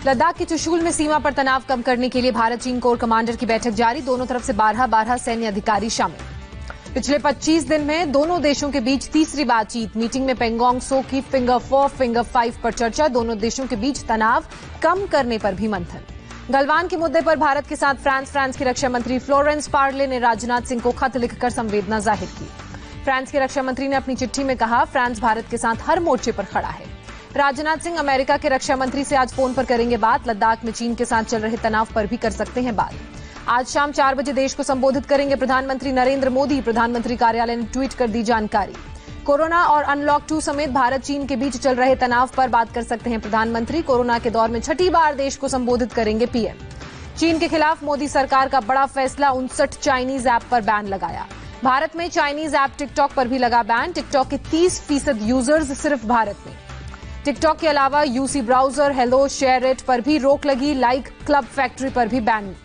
लद्दाख के चुशूल में सीमा पर तनाव कम करने के लिए भारत चीन कोर कमांडर की बैठक जारी। दोनों तरफ से 12 सैन्य अधिकारी शामिल। पिछले 25 दिन में दोनों देशों के बीच तीसरी बातचीत। मीटिंग में पेंगोंग सो की फिंगर 4, फिंगर 5 पर चर्चा। दोनों देशों के बीच तनाव कम करने पर भी मंथन। गलवान के मुद्दे पर भारत के साथ फ्रांस की रक्षा मंत्री फ्लोरेंस पार्ले ने राजनाथ सिंह को खत लिखकर संवेदना जाहिर की। फ्रांस के रक्षा मंत्री ने अपनी चिट्ठी में कहा, फ्रांस भारत के साथ हर मोर्चे पर खड़ा है। राजनाथ सिंह अमेरिका के रक्षा मंत्री से आज फोन पर करेंगे बात। लद्दाख में चीन के साथ चल रहे तनाव पर भी कर सकते हैं बात। आज शाम 4 बजे देश को संबोधित करेंगे प्रधानमंत्री नरेंद्र मोदी। प्रधानमंत्री कार्यालय ने ट्वीट कर दी जानकारी। कोरोना और अनलॉक 2 समेत भारत चीन के बीच चल रहे तनाव पर बात कर सकते हैं प्रधानमंत्री। कोरोना के दौर में छठी बार देश को संबोधित करेंगे पीएम। चीन के खिलाफ मोदी सरकार का बड़ा फैसला, 59 चाइनीज ऐप पर बैन लगाया। भारत में चाइनीज ऐप टिकटॉक पर भी लगा बैन। टिकटॉक के 30% यूजर्स सिर्फ भारत में। टिकटॉक के अलावा UC browser, hello, share it पर भी रोक लगी। लाइक क्लब फैक्ट्री पर भी बैन।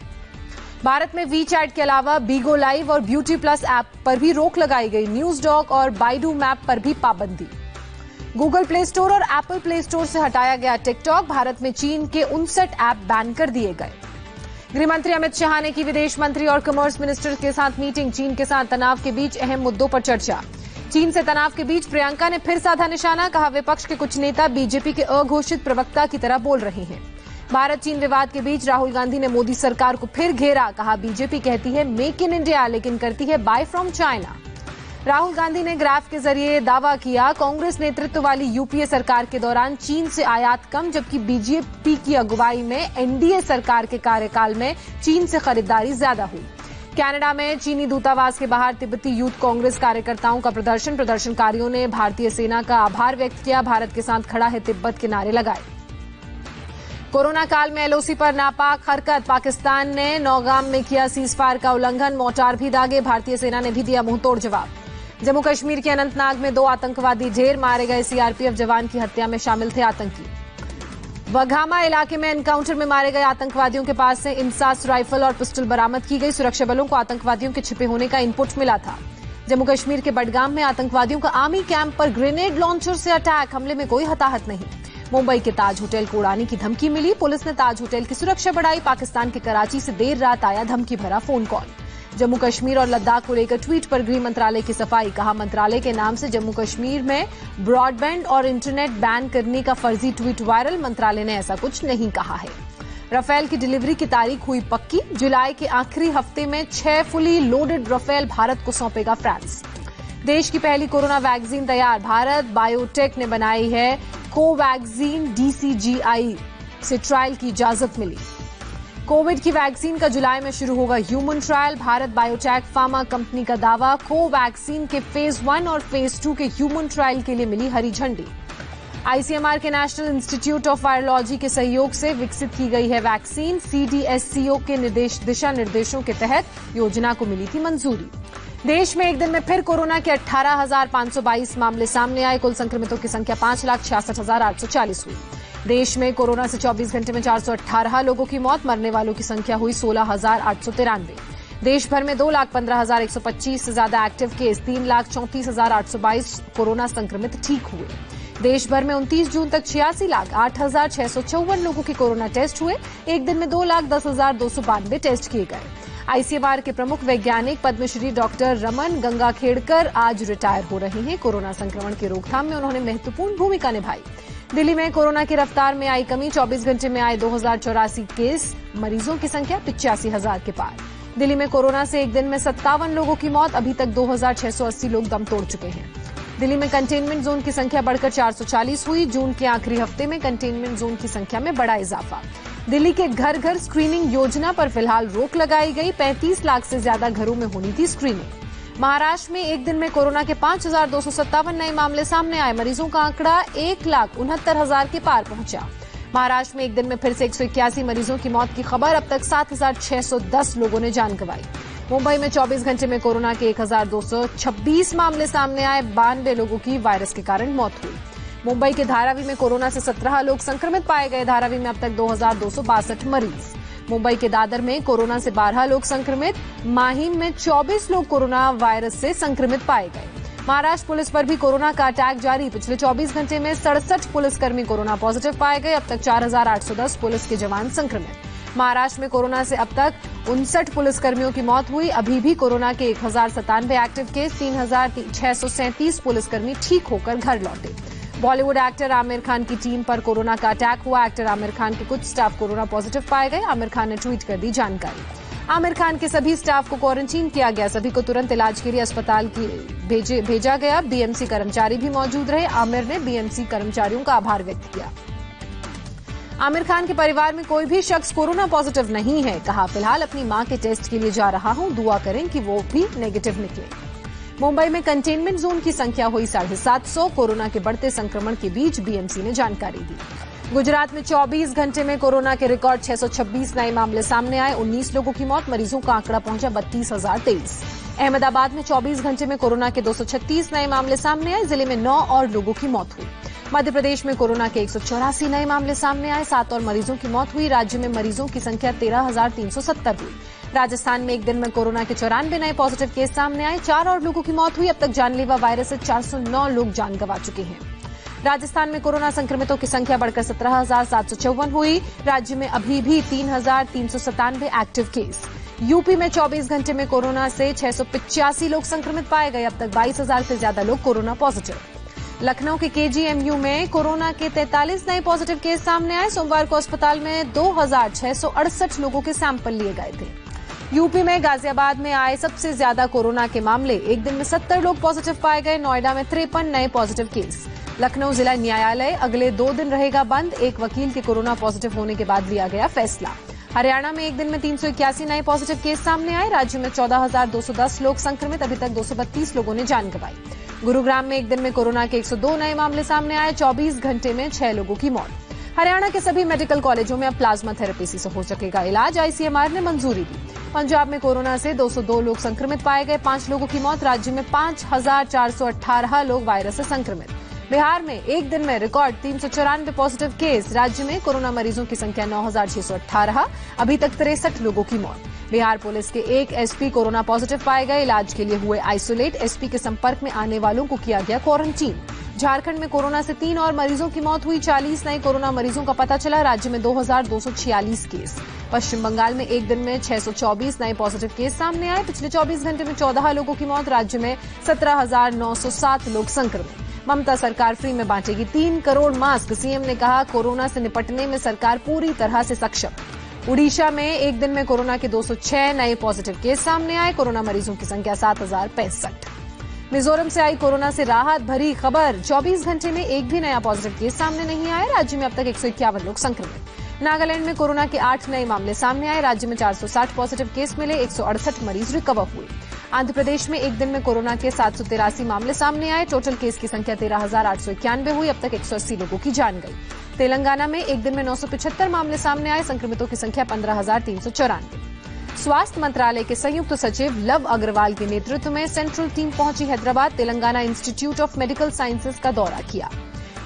भारत में वीचैट के अलावा बीगो लाइव और ब्यूटी प्लस ऐप पर भी रोक लगाई गई। न्यूज डॉग और बाइडू मैप पर भी पाबंदी। गूगल प्ले स्टोर और एप्पल प्ले स्टोर से हटाया गया टिकटॉक। भारत में चीन के 59 ऐप बैन कर दिए गए। गृहमंत्री अमित शाह ने की विदेश मंत्री और कॉमर्स मिनिस्टर के साथ मीटिंग। चीन के साथ तनाव के बीच अहम मुद्दों पर चर्चा। चीन से तनाव के बीच प्रियंका ने फिर साधा निशाना। कहा, विपक्ष के कुछ नेता बीजेपी के अघोषित प्रवक्ता की तरह बोल रहे हैं। भारत चीन विवाद के बीच राहुल गांधी ने मोदी सरकार को फिर घेरा। कहा, बीजेपी कहती है मेक इन इंडिया लेकिन करती है buy from China. Rahul Gandhi ने ग्राफ के जरिए दावा किया, कांग्रेस नेतृत्व वाली यूपीए सरकार के दौरान चीन से आयात कम, जबकि बीजेपी की अगुवाई में एनडीए सरकार के कार्यकाल में चीन से खरीदारी ज्यादा हुई। कनाडा में चीनी दूतावास के बाहर तिब्बती यूथ कांग्रेस कार्यकर्ताओं का प्रदर्शन। प्रदर्शनकारियों ने भारतीय सेना का आभार व्यक्त किया। भारत के साथ खड़ा है तिब्बत के नारे लगाए। कोरोना काल में एलओसी पर नापाक हरकत। पाकिस्तान ने नौगाम में किया सीजफायर का उल्लंघन। मोर्टार भी दागे। भारतीय सेना ने भी दिया मुंहतोड़ जवाब। जम्मू कश्मीर के अनंतनाग में 2 आतंकवादी ढेर मारे गए। सीआरपीएफ जवान की हत्या में शामिल थे आतंकी। वघामा इलाके में एनकाउंटर में मारे गए आतंकवादियों के पास से इंसास राइफल और पिस्टल बरामद की गई। सुरक्षा बलों को आतंकवादियों के छिपे होने का इनपुट मिला था। जम्मू कश्मीर के बडगाम में आतंकवादियों का आर्मी कैंप पर ग्रेनेड लॉन्चर से अटैक। हमले में कोई हताहत नहीं। मुंबई के ताज होटल को उड़ाने की धमकी मिली। पुलिस ने ताज होटल की सुरक्षा बढ़ाई। पाकिस्तान के कराची से देर रात आया धमकी भरा फोन कॉल। जम्मू कश्मीर और लद्दाख को लेकर ट्वीट पर गृह मंत्रालय की सफाई। कहा, मंत्रालय के नाम से जम्मू कश्मीर में ब्रॉडबैंड और इंटरनेट बैन करने का फर्जी ट्वीट वायरल। मंत्रालय ने ऐसा कुछ नहीं कहा है। राफेल की डिलीवरी की तारीख हुई पक्की। जुलाई के आखिरी हफ्ते में 6 फुली लोडेड राफेल भारत को सौंपेगा फ्रांस। देश की पहली कोरोना वैक्सीन तैयार। भारत बायोटेक ने बनाई है कोवैक्सीन। डीसीजीआई से ट्रायल की इजाजत मिली। कोविड की वैक्सीन का जुलाई में शुरू होगा human trial. Bharat biotech pharma company का दावा। कोवैक्सीन के फेज 1 और फेज 2 के ह्यूमन ट्रायल के लिए मिली हरी झंडी। आईसीएमआर के नेशनल इंस्टीट्यूट ऑफ वायरोलॉजी के सहयोग से विकसित की गई है वैक्सीन। सीडीएससीओ के दिशा निर्देशों के तहत योजना को मिली थी मंजूरी। देश में एक दिन में फिर कोरोना के 18,522 मामले सामने आए। कुल संक्रमितों की संख्या 5,66,840 हुई। देश में कोरोना से 24 घंटे में 418 लोगों की मौत। मरने वालों की संख्या हुई 16,893। देश भर में 2,15,125 से ज्यादा एक्टिव केस। 3,34,822 कोरोना संक्रमित ठीक हुए। देश भर में 29 जून तक 86,08,654 लोगों के कोरोना टेस्ट हुए। एक दिन में 2,10,292 टेस्ट किए गए। आईसीएमआर के प्रमुख वैज्ञानिक पद्मश्री डॉक्टर रमन गंगाखेड़कर आज रिटायर हो रहे हैं। कोरोना संक्रमण की रोकथाम में उन्होंने महत्वपूर्ण भूमिका निभाई। दिल्ली में कोरोना की रफ्तार में आई कमी। 24 घंटे में आए 2,084 केस। मरीजों की संख्या 85,000 के पार। दिल्ली में कोरोना से एक दिन में 57 लोगों की मौत। अभी तक 2,680 लोग दम तोड़ चुके हैं। दिल्ली में कंटेनमेंट जोन की संख्या बढ़कर 440 हुई। जून के आखिरी हफ्ते में कंटेनमेंट जोन की संख्या में बड़ा इजाफा। दिल्ली के घर घर स्क्रीनिंग योजना पर फिलहाल रोक लगाई गई। 35 लाख से ज्यादा घरों में होनी थी स्क्रीनिंग। महाराष्ट्र में एक दिन में कोरोना के 5,257 नए मामले सामने आए। मरीजों का आंकड़ा 1,69,000 के पार पहुंचा। महाराष्ट्र में एक दिन में फिर से 181 मरीजों की मौत की खबर। अब तक 7,610 लोगों ने जान गंवाई। मुंबई में 24 घंटे में कोरोना के 1,226 मामले सामने आए। 92 लोगों की वायरस के कारण मौत हुई। मुंबई के धारावी में कोरोना से 17 लोग संक्रमित पाए गए। धारावी में अब तक 2,262 मरीज। मुंबई के दादर में कोरोना से 12 लोग संक्रमित। माहिम में 24 लोग कोरोना वायरस से संक्रमित पाए गए। महाराष्ट्र पुलिस पर भी कोरोना का अटैक जारी। पिछले 24 घंटे में 67 पुलिसकर्मी कोरोना पॉजिटिव पाए गए। अब तक 4,810 पुलिस के जवान संक्रमित। महाराष्ट्र में कोरोना से अब तक 59 पुलिसकर्मियों की मौत हुई। अभी भी कोरोना के 1,097 एक्टिव केस, 3,637 पुलिसकर्मी ठीक होकर घर लौटे। बॉलीवुड एक्टर आमिर खान की टीम पर कोरोना का अटैक हुआ। एक्टर आमिर खान के कुछ स्टाफ कोरोना पॉजिटिव पाए गए। आमिर खान ने ट्वीट कर दी जानकारी। आमिर खान के सभी स्टाफ को क्वारंटीन किया गया। सभी को तुरंत इलाज के लिए अस्पताल भेजा गया। बीएमसी कर्मचारी भी मौजूद रहे। आमिर ने बीएमसी कर्मचारियों का आभार व्यक्त किया। आमिर खान के परिवार में कोई भी शख्स कोरोना पॉजिटिव नहीं है। कहा, फिलहाल अपनी मां के टेस्ट के लिए जा रहा हूं, दुआ करें कि वो भी नेगेटिव निकले। मुंबई में कंटेनमेंट जोन की संख्या हुई 750। कोरोना के बढ़ते संक्रमण के बीच बीएमसी ने जानकारी दी। गुजरात में 24 घंटे में कोरोना के रिकॉर्ड 626 नए मामले सामने आए। 19 लोगों की मौत। मरीजों का आंकड़ा पहुंचा 32,023। अहमदाबाद में 24 घंटे में कोरोना के 236 नए मामले सामने आए। जिले में 9 और लोगों की मौत हुई। मध्य प्रदेश में कोरोना के 184 नए मामले सामने आए। 7 और मरीजों की मौत हुई। राज्य में मरीजों की संख्या 13,370 हुई। राजस्थान में एक दिन में कोरोना के 94 नए पॉजिटिव केस सामने आए। 4 और लोगों की मौत हुई। अब तक जानलेवा वायरस से 409 लोग जान गंवा चुके हैं। राजस्थान में कोरोना संक्रमितों की संख्या बढ़कर 17,754 हुई। राज्य में अभी भी 3,397 एक्टिव केस। यूपी में 24 घंटे में कोरोना से 685 लोग संक्रमित पाए गए। अब तक 22,000 से ज्यादा लोग कोरोना पॉजिटिव। लखनऊ के केजीएमयू में कोरोना के 43 नए पॉजिटिव केस सामने आए। सोमवार को अस्पताल में 2,668 लोगों के सैंपल लिए गए थे। यूपी में गाजियाबाद में आए सबसे ज्यादा कोरोना के मामले। एक दिन में 70 लोग पॉजिटिव पाए गए। नोएडा में 53 नए पॉजिटिव केस। लखनऊ जिला न्यायालय अगले 2 दिन रहेगा बंद। एक वकील के कोरोना पॉजिटिव होने के बाद लिया गया फैसला। हरियाणा में एक दिन में 381 नए पॉजिटिव केस सामने आए। राज्य में 14,210 लोग संक्रमित। अभी तक 232 लोगों ने जान गंवाई। गुरुग्राम में एक दिन में कोरोना के 102 नए मामले सामने आए। 24 घंटे में 6 लोगों की मौत। हरियाणा के सभी मेडिकल कॉलेजों में अब प्लाज्मा थेरेपी से हो सकेगा इलाज। आईसीएमआर ने मंजूरी दी। पंजाब में कोरोना से 202 लोग संक्रमित पाए गए। 5 लोगों की मौत। राज्य में 5,418 लोग वायरस से संक्रमित। बिहार में एक दिन में रिकॉर्ड 394 पॉजिटिव केस। राज्य में कोरोना मरीजों की संख्या 9,618। अभी तक 63 लोगों की मौत। बिहार पुलिस के एक एसपी कोरोना पॉजिटिव पाए गए। इलाज के लिए हुए आइसोलेट। एसपी के संपर्क में आने वालों को किया गया क्वारंटीन। झारखंड में कोरोना से 3 और मरीजों की मौत हुई। 40 नए कोरोना मरीजों का पता चला। राज्य में 2,246 केस। पश्चिम बंगाल में एक दिन में 624 नए पॉजिटिव केस सामने आए। पिछले 24 घंटे में 14 लोगों की मौत। राज्य में 17,907 लोग संक्रमित। ममता सरकार फ्री में बांटेगी 3 करोड़ मास्क। सीएम ने कहा, कोरोना से निपटने में सरकार पूरी तरह से सक्षम। उड़ीसा में एक दिन में कोरोना के 206 नए पॉजिटिव केस सामने आए। कोरोना मरीजों की संख्या 7,065। मिजोरम से आई कोरोना से राहत भरी खबर। 24 घंटे में एक भी नया पॉजिटिव केस सामने नहीं आया। राज्य में अब तक 151 लोग संक्रमित। नागालैंड में कोरोना के 8 नए मामले सामने आए। राज्य में 460 पॉजिटिव केस मिले। 168 मरीज रिकवर हुए। आंध्र प्रदेश में एक दिन में कोरोना के 783 मामले सामने आए। टोटल केस की संख्या 13,891 हुई। अब तक 180 लोगों की जान गई। तेलंगाना में एक दिन में 975 मामले सामने आए। संक्रमितों की संख्या 15,394। स्वास्थ्य मंत्रालय के संयुक्त सचिव लव अग्रवाल के नेतृत्व में सेंट्रल टीम पहुंची Hyderabad. Telangana institute of medical sciences का दौरा किया।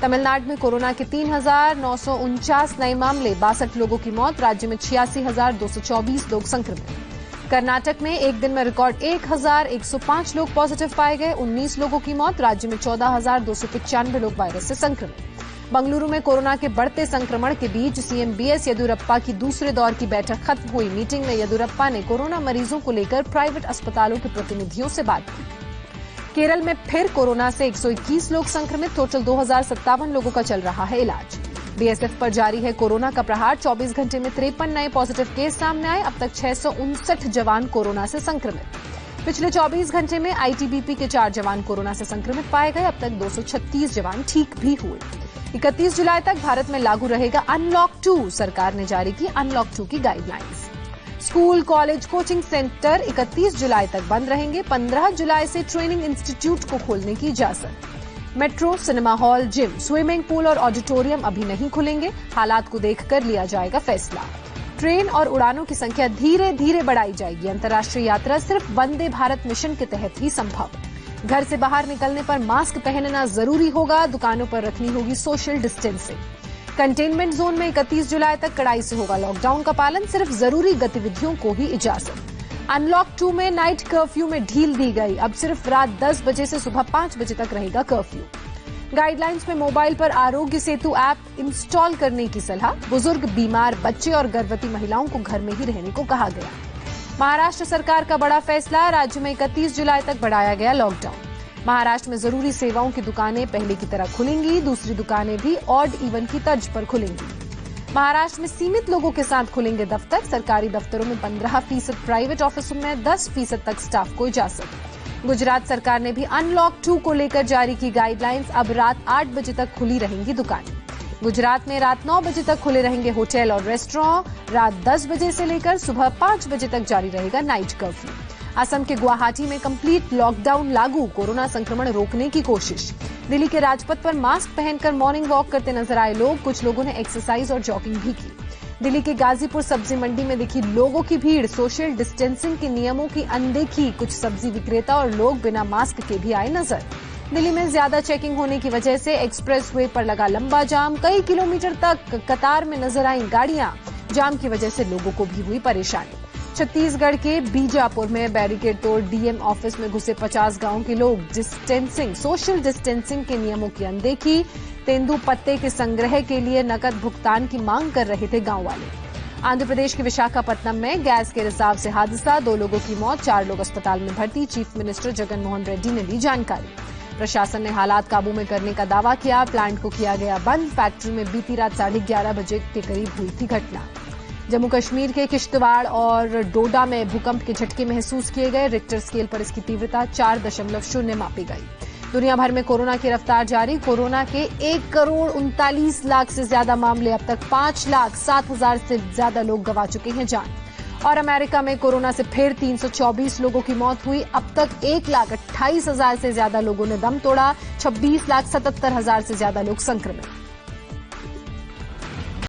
तमिलनाडु में कोरोना के 3,949 नए मामले। 62 लोगों की मौत। राज्य में 86,224 लोग संक्रमित। कर्नाटक में एक दिन में रिकॉर्ड 1,105 लोग पॉजिटिव पाए गए। 19 लोगों की मौत। राज्य में 14,295 लोग वायरस से संक्रमित। बंगलुरु में कोरोना के बढ़ते संक्रमण के बीच सीएम बीएस येदियुरप्पा की दूसरे दौर की बैठक खत्म हुई। मीटिंग में येदियुरप्पा ने कोरोना मरीजों को लेकर प्राइवेट अस्पतालों के प्रतिनिधियों से बात की। केरल में फिर कोरोना से 121 लोग संक्रमित। टोटल 2,057 लोगों का चल रहा है इलाज। बीएसएफ पर जारी है कोरोना का प्रहार। 24 घंटे में 53 नए पॉजिटिव केस सामने आए। अब तक 659 जवान कोरोना से संक्रमित। पिछले 24 घंटे में आईटीबीपी के 4 जवान कोरोना से संक्रमित पाए गए। अब तक 236 जवान ठीक भी हुए। 31 जुलाई तक भारत में लागू रहेगा अनलॉक 2। सरकार ने जारी की अनलॉक 2 की guidelines. School, college, coaching centre 31 जुलाई तक बंद रहेंगे। 15 जुलाई से ट्रेनिंग इंस्टीट्यूट को खोलने की इजाजत। Metro, cinema hall, gym, swimming pool और ऑडिटोरियम अभी नहीं खुलेंगे। हालात को देखकर लिया जाएगा फैसला। ट्रेन और उड़ानों की संख्या धीरे धीरे बढ़ाई जाएगी। अंतर्राष्ट्रीय यात्रा सिर्फ वंदे भारत मिशन के तहत ही संभव। घर से बाहर निकलने पर मास्क पहनना जरूरी होगा। दुकानों पर रखनी होगी सोशल डिस्टेंसिंग। कंटेनमेंट जोन में 31 जुलाई तक कड़ाई से होगा लॉकडाउन का पालन। सिर्फ जरूरी गतिविधियों को ही इजाजत। अनलॉक 2 में नाइट कर्फ्यू में ढील दी गई। अब सिर्फ रात 10 बजे से सुबह 5 बजे तक रहेगा कर्फ्यू। गाइडलाइंस में मोबाइल पर आरोग्य सेतु ऐप इंस्टॉल करने की सलाह। बुजुर्ग, बीमार, बच्चे और गर्भवती महिलाओं को घर में ही रहने को कहा गया। महाराष्ट्र सरकार का बड़ा फैसला। राज्य में 31 जुलाई तक बढ़ाया गया लॉकडाउन। महाराष्ट्र में जरूरी सेवाओं की दुकानें पहले की तरह खुलेंगी। दूसरी दुकानें भी ऑड इवन की तर्ज पर खुलेंगी। महाराष्ट्र में सीमित लोगों के साथ खुलेंगे दफ्तर। सरकारी दफ्तरों में 15%, प्राइवेट ऑफिसों में 10% तक स्टाफ को इजाजत। गुजरात सरकार ने भी अनलॉक 2 को लेकर जारी की गाइडलाइंस। अब रात 8 बजे तक खुली रहेंगी दुकानें। गुजरात में रात 9 बजे तक खुले रहेंगे होटल और रेस्टोरेंट। रात 10 बजे से लेकर सुबह 5 बजे तक जारी रहेगा नाइट कर्फ्यू। असम के गुवाहाटी में कंप्लीट लॉकडाउन लागू। कोरोना संक्रमण रोकने की कोशिश। दिल्ली के राजपथ पर मास्क पहनकर मॉर्निंग वॉक करते नजर आए लोग। कुछ लोगों ने एक्सरसाइज और जॉगिंग भी की। दिल्ली के गाजीपुर सब्जी मंडी में दिखी लोगों की भीड़। सोशल डिस्टेंसिंग के नियमों की अनदेखी। कुछ सब्जी विक्रेता और लोग बिना मास्क के भी आए नजर। दिल्ली में ज्यादा चेकिंग होने की वजह से एक्सप्रेस वे पर लगा लंबा जाम। कई किलोमीटर तक कतार में नजर आई गाड़ियां। जाम की वजह से लोगों को भी हुई परेशानी। छत्तीसगढ़ के बीजापुर में बैरिकेड तोड़ डीएम ऑफिस में घुसे 50 गांव के लोग। सोशल डिस्टेंसिंग के नियमों की अनदेखी। तेंदुपत्ते के संग्रह के लिए नकद भुगतान की मांग कर रहे थे गांव वाले। आंध्र प्रदेश के विशाखापट्टनम में गैस के रिसाव से हादसा। 2 लोगों की मौत, 4 लोग अस्पताल में भर्ती। चीफ मिनिस्टर जगन मोहन रेड्डी ने दी जानकारी। प्रशासन ने हालात काबू में करने का दावा किया। प्लांट को किया गया बंद। फैक्ट्री में बीती रात 11:30 बजे के करीब हुई थी घटना। जम्मू कश्मीर के किश्तवाड़ और डोडा में भूकंप के झटके महसूस किए गए। रिक्टर स्केल पर इसकी तीव्रता 4.0 मापी गई। दुनिया भर में कोरोना की रफ्तार जारी। कोरोना के 1,39,00,000 से ज्यादा मामले। अब तक 5,07,000 से ज्यादा लोग गंवा चुके हैं जान। और अमेरिका में कोरोना से फिर 324 लोगों की मौत हुई। अब तक 1,28,000 से ज्यादा लोगों ने दम तोड़ा। 26,77,000 से ज्यादा लोग संक्रमित।